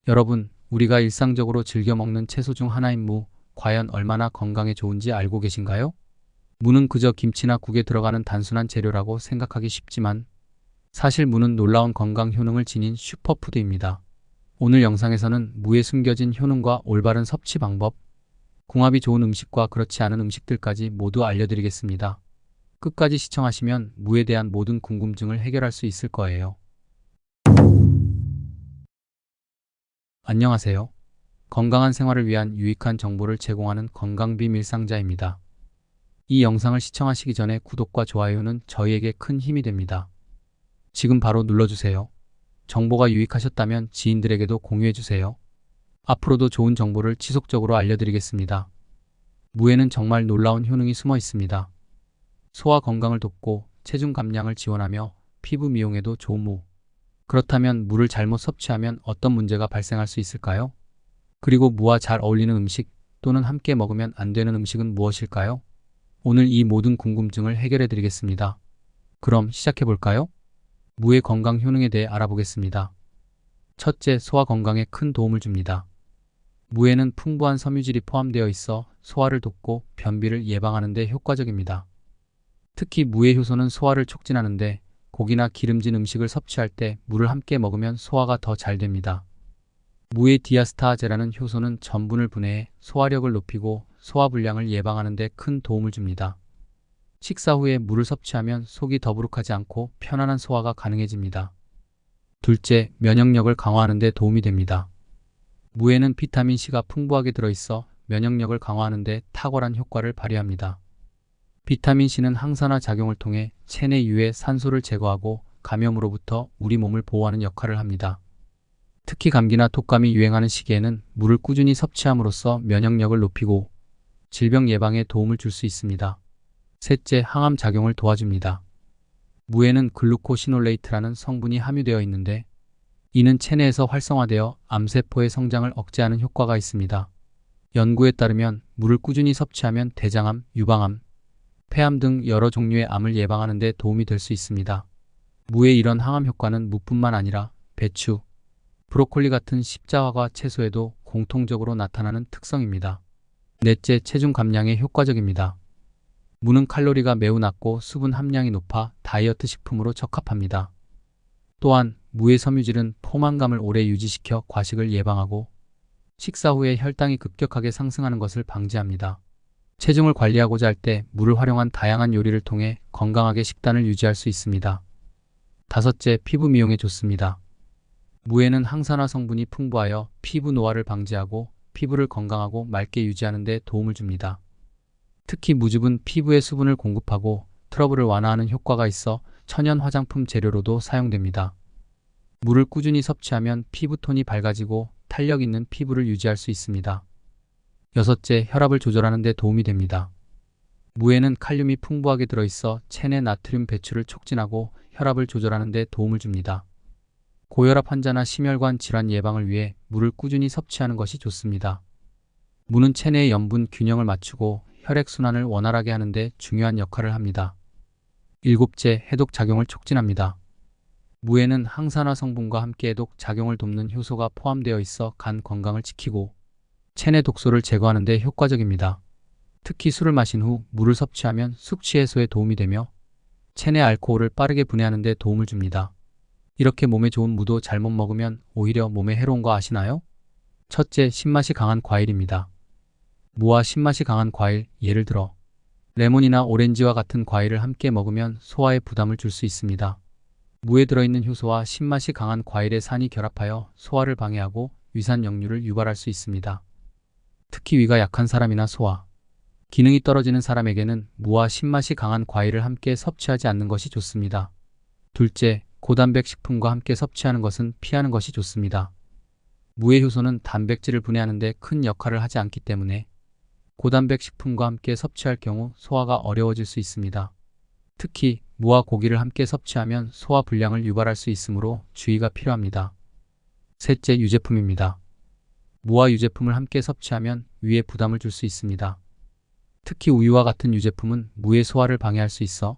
여러분, 우리가 일상적으로 즐겨 먹는 채소 중 하나인 무, 과연 얼마나 건강에 좋은지 알고 계신가요? 무는 그저 김치나 국에 들어가는 단순한 재료라고 생각하기 쉽지만 사실 무는 놀라운 건강 효능을 지닌 슈퍼푸드입니다. 오늘 영상에서는 무에 숨겨진 효능과 올바른 섭취 방법, 궁합이 좋은 음식과 그렇지 않은 음식들까지 모두 알려드리겠습니다. 끝까지 시청하시면 무에 대한 모든 궁금증을 해결할 수 있을 거예요. 안녕하세요. 건강한 생활을 위한 유익한 정보를 제공하는 건강비밀상자입니다. 이 영상을 시청하시기 전에 구독과 좋아요는 저희에게 큰 힘이 됩니다. 지금 바로 눌러주세요. 정보가 유익하셨다면 지인들에게도 공유해주세요. 앞으로도 좋은 정보를 지속적으로 알려드리겠습니다. 무에는 정말 놀라운 효능이 숨어 있습니다. 소화 건강을 돕고 체중 감량을 지원하며 피부 미용에도 좋은 무. 그렇다면 무를 잘못 섭취하면 어떤 문제가 발생할 수 있을까요? 그리고 무와 잘 어울리는 음식 또는 함께 먹으면 안 되는 음식은 무엇일까요? 오늘 이 모든 궁금증을 해결해 드리겠습니다. 그럼 시작해 볼까요? 무의 건강 효능에 대해 알아보겠습니다. 첫째, 소화 건강에 큰 도움을 줍니다. 무에는 풍부한 섬유질이 포함되어 있어 소화를 돕고 변비를 예방하는 데 효과적입니다. 특히 무의 효소는 소화를 촉진하는데 고기나 기름진 음식을 섭취할 때 무를 함께 먹으면 소화가 더 잘 됩니다. 무의 디아스타아제라는 효소는 전분을 분해해 소화력을 높이고 소화불량을 예방하는 데 큰 도움을 줍니다. 식사 후에 무를 섭취하면 속이 더부룩하지 않고 편안한 소화가 가능해집니다. 둘째, 면역력을 강화하는 데 도움이 됩니다. 무에는 비타민C가 풍부하게 들어있어 면역력을 강화하는 데 탁월한 효과를 발휘합니다. 비타민C는 항산화 작용을 통해 체내 유해 산소를 제거하고 감염으로부터 우리 몸을 보호하는 역할을 합니다. 특히 감기나 독감이 유행하는 시기에는 무를 꾸준히 섭취함으로써 면역력을 높이고 질병 예방에 도움을 줄 수 있습니다. 셋째, 항암 작용을 도와줍니다. 무에는 글루코시놀레이트라는 성분이 함유되어 있는데 이는 체내에서 활성화되어 암세포의 성장을 억제하는 효과가 있습니다. 연구에 따르면 무를 꾸준히 섭취하면 대장암, 유방암, 폐암 등 여러 종류의 암을 예방하는 데 도움이 될 수 있습니다. 무의 이런 항암 효과는 무뿐만 아니라 배추, 브로콜리 같은 십자화과 채소에도 공통적으로 나타나는 특성입니다. 넷째, 체중 감량에 효과적입니다. 무는 칼로리가 매우 낮고 수분 함량이 높아 다이어트 식품으로 적합합니다. 또한 무의 섬유질은 포만감을 오래 유지시켜 과식을 예방하고 식사 후에 혈당이 급격하게 상승하는 것을 방지합니다. 체중을 관리하고자 할 때 무를 활용한 다양한 요리를 통해 건강하게 식단을 유지할 수 있습니다. 다섯째, 피부 미용에 좋습니다. 무에는 항산화 성분이 풍부하여 피부 노화를 방지하고 피부를 건강하고 맑게 유지하는 데 도움을 줍니다. 특히 무즙은 피부에 수분을 공급하고 트러블을 완화하는 효과가 있어 천연 화장품 재료로도 사용됩니다. 무를 꾸준히 섭취하면 피부톤이 밝아지고 탄력 있는 피부를 유지할 수 있습니다. 여섯째, 혈압을 조절하는 데 도움이 됩니다. 무에는 칼륨이 풍부하게 들어있어 체내 나트륨 배출을 촉진하고 혈압을 조절하는 데 도움을 줍니다. 고혈압 환자나 심혈관 질환 예방을 위해 무를 꾸준히 섭취하는 것이 좋습니다. 무는 체내의 염분 균형을 맞추고 혈액순환을 원활하게 하는 데 중요한 역할을 합니다. 일곱째, 해독 작용을 촉진합니다. 무에는 항산화 성분과 함께 해독 작용을 돕는 효소가 포함되어 있어 간 건강을 지키고 체내 독소를 제거하는 데 효과적입니다. 특히 술을 마신 후 물을 섭취하면 숙취 해소에 도움이 되며 체내 알코올을 빠르게 분해하는 데 도움을 줍니다. 이렇게 몸에 좋은 무도 잘못 먹으면 오히려 몸에 해로운 거 아시나요? 첫째, 신맛이 강한 과일입니다. 무와 신맛이 강한 과일, 예를 들어 레몬이나 오렌지와 같은 과일을 함께 먹으면 소화에 부담을 줄 수 있습니다. 무에 들어있는 효소와 신맛이 강한 과일의 산이 결합하여 소화를 방해하고 위산 역류를 유발할 수 있습니다. 특히 위가 약한 사람이나 소화 기능이 떨어지는 사람에게는 무와 신맛이 강한 과일을 함께 섭취하지 않는 것이 좋습니다. 둘째, 고단백 식품과 함께 섭취하는 것은 피하는 것이 좋습니다. 무의 효소는 단백질을 분해하는 데 큰 역할을 하지 않기 때문에 고단백 식품과 함께 섭취할 경우 소화가 어려워질 수 있습니다. 특히 무와 고기를 함께 섭취하면 소화 불량을 유발할 수 있으므로 주의가 필요합니다. 셋째, 유제품입니다. 무와 유제품을 함께 섭취하면 위에 부담을 줄 수 있습니다. 특히 우유와 같은 유제품은 무의 소화를 방해할 수 있어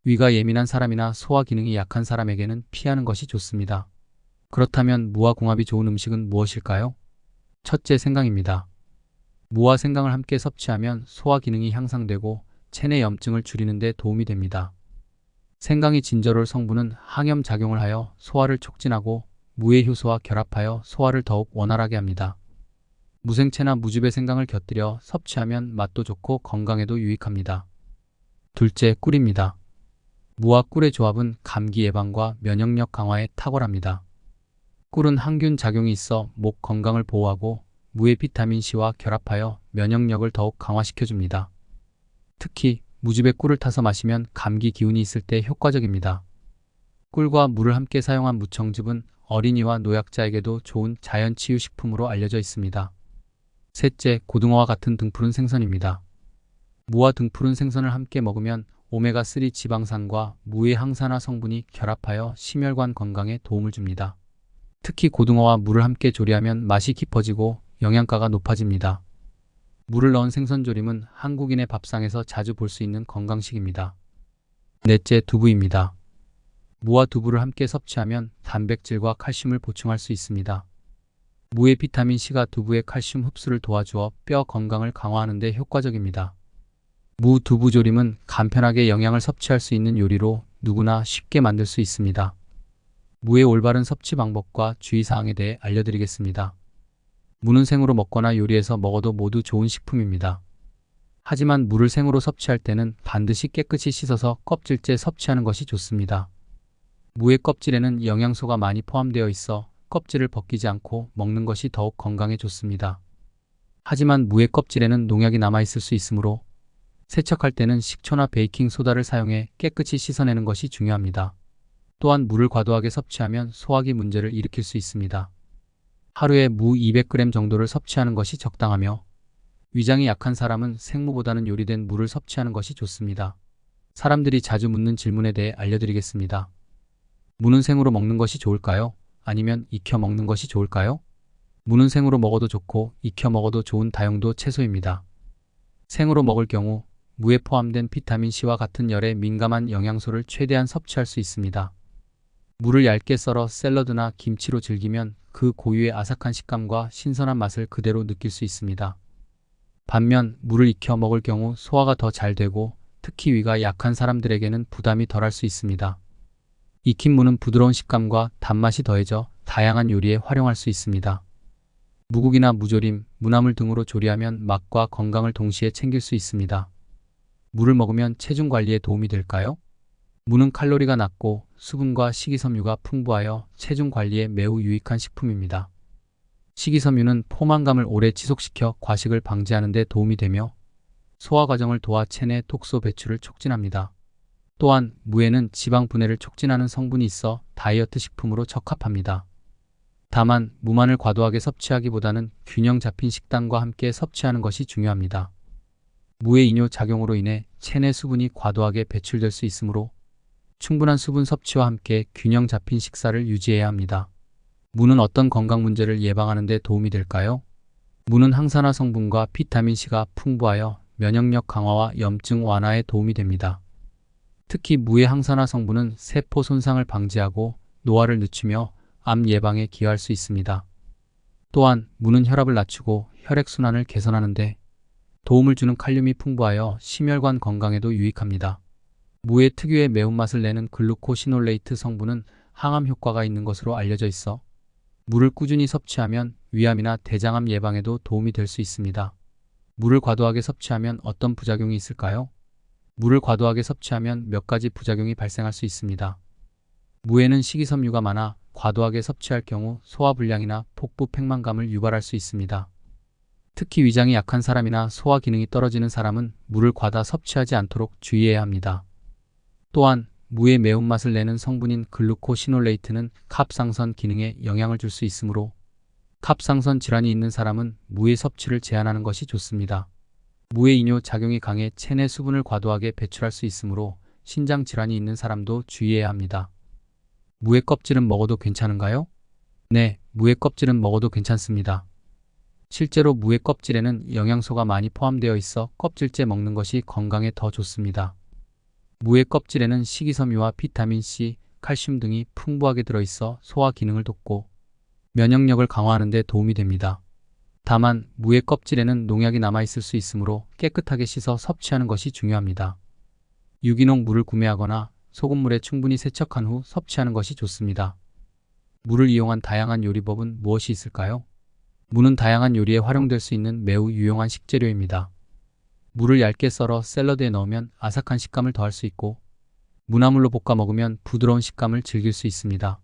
위가 예민한 사람이나 소화 기능이 약한 사람에게는 피하는 것이 좋습니다. 그렇다면 무와 궁합이 좋은 음식은 무엇일까요? 첫째, 생강입니다. 무와 생강을 함께 섭취하면 소화 기능이 향상되고 체내 염증을 줄이는 데 도움이 됩니다. 생강이 진저롤 성분은 항염 작용을 하여 소화를 촉진하고 무의 효소와 결합하여 소화를 더욱 원활하게 합니다. 무생채나 무즙에 생강을 곁들여 섭취하면 맛도 좋고 건강에도 유익합니다. 둘째, 꿀입니다. 무와 꿀의 조합은 감기 예방과 면역력 강화에 탁월합니다. 꿀은 항균 작용이 있어 목 건강을 보호하고 무의 비타민C와 결합하여 면역력을 더욱 강화시켜줍니다. 특히 무즙에 꿀을 타서 마시면 감기 기운이 있을 때 효과적입니다. 꿀과 물을 함께 사용한 무청즙은 어린이와 노약자에게도 좋은 자연 치유식품으로 알려져 있습니다. 셋째, 고등어와 같은 등푸른 생선입니다. 무와 등푸른 생선을 함께 먹으면 오메가3 지방산과 무의 항산화 성분이 결합하여 심혈관 건강에 도움을 줍니다. 특히 고등어와 무를 함께 조리하면 맛이 깊어지고 영양가가 높아집니다. 무를 넣은 생선조림은 한국인의 밥상에서 자주 볼 수 있는 건강식입니다. 넷째, 두부입니다. 무와 두부를 함께 섭취하면 단백질과 칼슘을 보충할 수 있습니다. 무의 비타민C가 두부의 칼슘 흡수를 도와주어 뼈 건강을 강화하는 데 효과적입니다. 무 두부조림은 간편하게 영양을 섭취할 수 있는 요리로 누구나 쉽게 만들 수 있습니다. 무의 올바른 섭취 방법과 주의사항에 대해 알려드리겠습니다. 무는 생으로 먹거나 요리해서 먹어도 모두 좋은 식품입니다. 하지만 무를 생으로 섭취할 때는 반드시 깨끗이 씻어서 껍질째 섭취하는 것이 좋습니다. 무의 껍질에는 영양소가 많이 포함되어 있어 껍질을 벗기지 않고 먹는 것이 더욱 건강에 좋습니다. 하지만 무의 껍질에는 농약이 남아있을 수 있으므로 세척할 때는 식초나 베이킹 소다를 사용해 깨끗이 씻어내는 것이 중요합니다. 또한 물을 과도하게 섭취하면 소화기 문제를 일으킬 수 있습니다. 하루에 무 200g 정도를 섭취하는 것이 적당하며 위장이 약한 사람은 생무보다는 요리된 무를 섭취하는 것이 좋습니다. 사람들이 자주 묻는 질문에 대해 알려드리겠습니다. 무는 생으로 먹는 것이 좋을까요? 아니면 익혀 먹는 것이 좋을까요? 무는 생으로 먹어도 좋고 익혀 먹어도 좋은 다용도 채소입니다. 생으로 먹을 경우 무에 포함된 비타민C와 같은 열에 민감한 영양소를 최대한 섭취할 수 있습니다. 무를 얇게 썰어 샐러드나 김치로 즐기면 그 고유의 아삭한 식감과 신선한 맛을 그대로 느낄 수 있습니다. 반면 무를 익혀 먹을 경우 소화가 더 잘 되고 특히 위가 약한 사람들에게는 부담이 덜할 수 있습니다. 익힌 무는 부드러운 식감과 단맛이 더해져 다양한 요리에 활용할 수 있습니다. 무국이나 무조림, 무나물 등으로 조리하면 맛과 건강을 동시에 챙길 수 있습니다. 무를 먹으면 체중 관리에 도움이 될까요? 무는 칼로리가 낮고 수분과 식이섬유가 풍부하여 체중 관리에 매우 유익한 식품입니다. 식이섬유는 포만감을 오래 지속시켜 과식을 방지하는 데 도움이 되며 소화 과정을 도와 체내 독소 배출을 촉진합니다. 또한 무에는 지방 분해를 촉진하는 성분이 있어 다이어트 식품으로 적합합니다. 다만 무만을 과도하게 섭취하기보다는 균형 잡힌 식단과 함께 섭취하는 것이 중요합니다. 무의 이뇨 작용으로 인해 체내 수분이 과도하게 배출될 수 있으므로 충분한 수분 섭취와 함께 균형 잡힌 식사를 유지해야 합니다. 무는 어떤 건강 문제를 예방하는 데 도움이 될까요? 무는 항산화 성분과 비타민C가 풍부하여 면역력 강화와 염증 완화에 도움이 됩니다. 특히 무의 항산화 성분은 세포 손상을 방지하고 노화를 늦추며 암 예방에 기여할 수 있습니다. 또한 무는 혈압을 낮추고 혈액순환을 개선하는 데 도움을 주는 칼륨이 풍부하여 심혈관 건강에도 유익합니다. 무의 특유의 매운맛을 내는 글루코시놀레이트 성분은 항암 효과가 있는 것으로 알려져 있어 무를 꾸준히 섭취하면 위암이나 대장암 예방에도 도움이 될 수 있습니다. 무를 과도하게 섭취하면 어떤 부작용이 있을까요? 무를 과도하게 섭취하면 몇 가지 부작용이 발생할 수 있습니다. 무에는 식이섬유가 많아 과도하게 섭취할 경우 소화불량이나 복부 팽만감을 유발할 수 있습니다. 특히 위장이 약한 사람이나 소화 기능이 떨어지는 사람은 무를 과다 섭취하지 않도록 주의해야 합니다. 또한 무의 매운맛을 내는 성분인 글루코시놀레이트는 갑상선 기능에 영향을 줄 수 있으므로 갑상선 질환이 있는 사람은 무의 섭취를 제한하는 것이 좋습니다. 무의 이뇨 작용이 강해 체내 수분을 과도하게 배출할 수 있으므로 신장 질환이 있는 사람도 주의해야 합니다. 무의 껍질은 먹어도 괜찮은가요? 네, 무의 껍질은 먹어도 괜찮습니다. 실제로 무의 껍질에는 영양소가 많이 포함되어 있어 껍질째 먹는 것이 건강에 더 좋습니다. 무의 껍질에는 식이섬유와 비타민C, 칼슘 등이 풍부하게 들어있어 소화 기능을 돕고 면역력을 강화하는 데 도움이 됩니다. 다만 무의 껍질에는 농약이 남아있을 수 있으므로 깨끗하게 씻어 섭취하는 것이 중요합니다. 유기농 무를 구매하거나 소금물에 충분히 세척한 후 섭취하는 것이 좋습니다. 무를 이용한 다양한 요리법은 무엇이 있을까요? 무는 다양한 요리에 활용될 수 있는 매우 유용한 식재료입니다. 무를 얇게 썰어 샐러드에 넣으면 아삭한 식감을 더할 수 있고, 무나물로 볶아 먹으면 부드러운 식감을 즐길 수 있습니다.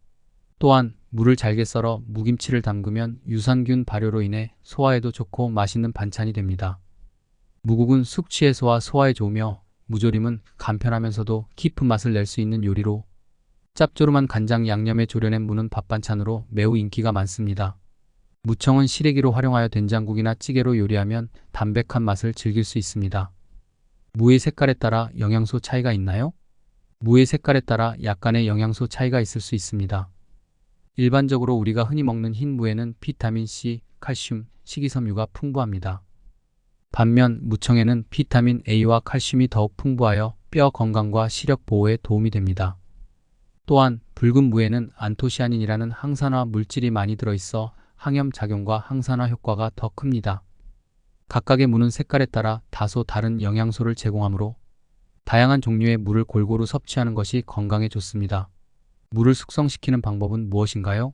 또한 무를 잘게 썰어 무김치를 담그면 유산균 발효로 인해 소화에도 좋고 맛있는 반찬이 됩니다. 무국은 숙취 해소와 소화에 좋으며, 무조림은 간편하면서도 깊은 맛을 낼 수 있는 요리로 짭조름한 간장 양념에 졸여낸 무는 밥반찬으로 매우 인기가 많습니다. 무청은 시래기로 활용하여 된장국이나 찌개로 요리하면 담백한 맛을 즐길 수 있습니다. 무의 색깔에 따라 영양소 차이가 있나요? 무의 색깔에 따라 약간의 영양소 차이가 있을 수 있습니다. 일반적으로 우리가 흔히 먹는 흰 무에는 비타민 C, 칼슘, 식이섬유가 풍부합니다. 반면 무청에는 비타민 A와 칼슘이 더욱 풍부하여 뼈 건강과 시력 보호에 도움이 됩니다. 또한 붉은 무에는 안토시아닌이라는 항산화 물질이 많이 들어있어 항염 작용과 항산화 효과가 더 큽니다. 각각의 무는 색깔에 따라 다소 다른 영양소를 제공하므로 다양한 종류의 무를 골고루 섭취하는 것이 건강에 좋습니다. 무를 숙성시키는 방법은 무엇인가요?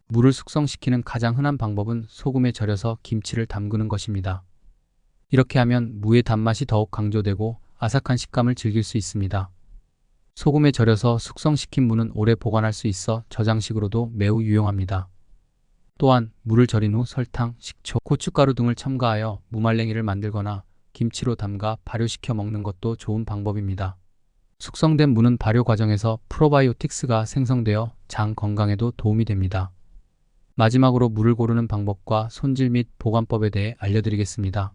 무를 숙성시키는 가장 흔한 방법은 소금에 절여서 김치를 담그는 것입니다. 이렇게 하면 무의 단맛이 더욱 강조되고 아삭한 식감을 즐길 수 있습니다. 소금에 절여서 숙성시킨 무는 오래 보관할 수 있어 저장식으로도 매우 유용합니다. 또한 무를 절인 후 설탕, 식초, 고춧가루 등을 첨가하여 무말랭이를 만들거나 김치로 담가 발효시켜 먹는 것도 좋은 방법입니다. 숙성된 무는 발효 과정에서 프로바이오틱스가 생성되어 장 건강에도 도움이 됩니다. 마지막으로 무를 고르는 방법과 손질 및 보관법에 대해 알려드리겠습니다.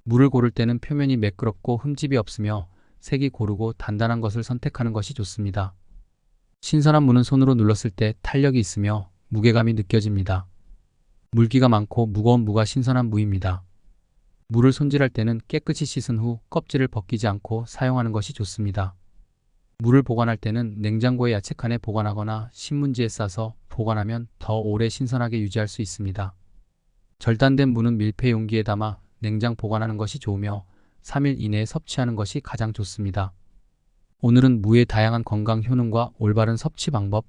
무를 고를 때는 표면이 매끄럽고 흠집이 없으며 색이 고르고 단단한 것을 선택하는 것이 좋습니다. 신선한 무는 손으로 눌렀을 때 탄력이 있으며 무게감이 느껴집니다. 물기가 많고 무거운 무가 신선한 무입니다. 무를 손질할 때는 깨끗이 씻은 후 껍질을 벗기지 않고 사용하는 것이 좋습니다. 무를 보관할 때는 냉장고의 야채칸에 보관하거나 신문지에 싸서 보관하면 더 오래 신선하게 유지할 수 있습니다. 절단된 무는 밀폐 용기에 담아 냉장 보관하는 것이 좋으며 3일 이내에 섭취하는 것이 가장 좋습니다. 오늘은 무의 다양한 건강 효능과 올바른 섭취 방법,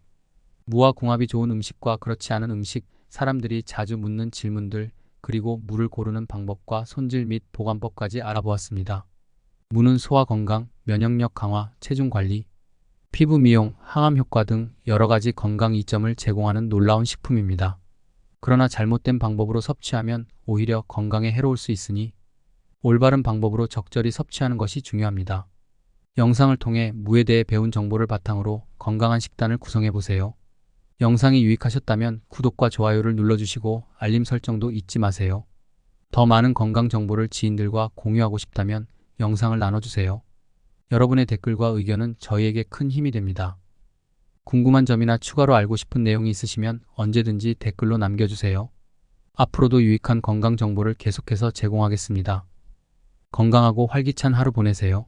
무와 궁합이 좋은 음식과 그렇지 않은 음식, 사람들이 자주 묻는 질문들, 그리고 무를 고르는 방법과 손질 및 보관법까지 알아보았습니다. 무는 소화 건강, 면역력 강화, 체중 관리, 피부 미용, 항암 효과 등 여러 가지 건강 이점을 제공하는 놀라운 식품입니다. 그러나 잘못된 방법으로 섭취하면 오히려 건강에 해로울 수 있으니 올바른 방법으로 적절히 섭취하는 것이 중요합니다. 영상을 통해 무에 대해 배운 정보를 바탕으로 건강한 식단을 구성해 보세요. 영상이 유익하셨다면 구독과 좋아요를 눌러주시고 알림 설정도 잊지 마세요. 더 많은 건강 정보를 지인들과 공유하고 싶다면 영상을 나눠주세요. 여러분의 댓글과 의견은 저희에게 큰 힘이 됩니다. 궁금한 점이나 추가로 알고 싶은 내용이 있으시면 언제든지 댓글로 남겨주세요. 앞으로도 유익한 건강 정보를 계속해서 제공하겠습니다. 건강하고 활기찬 하루 보내세요.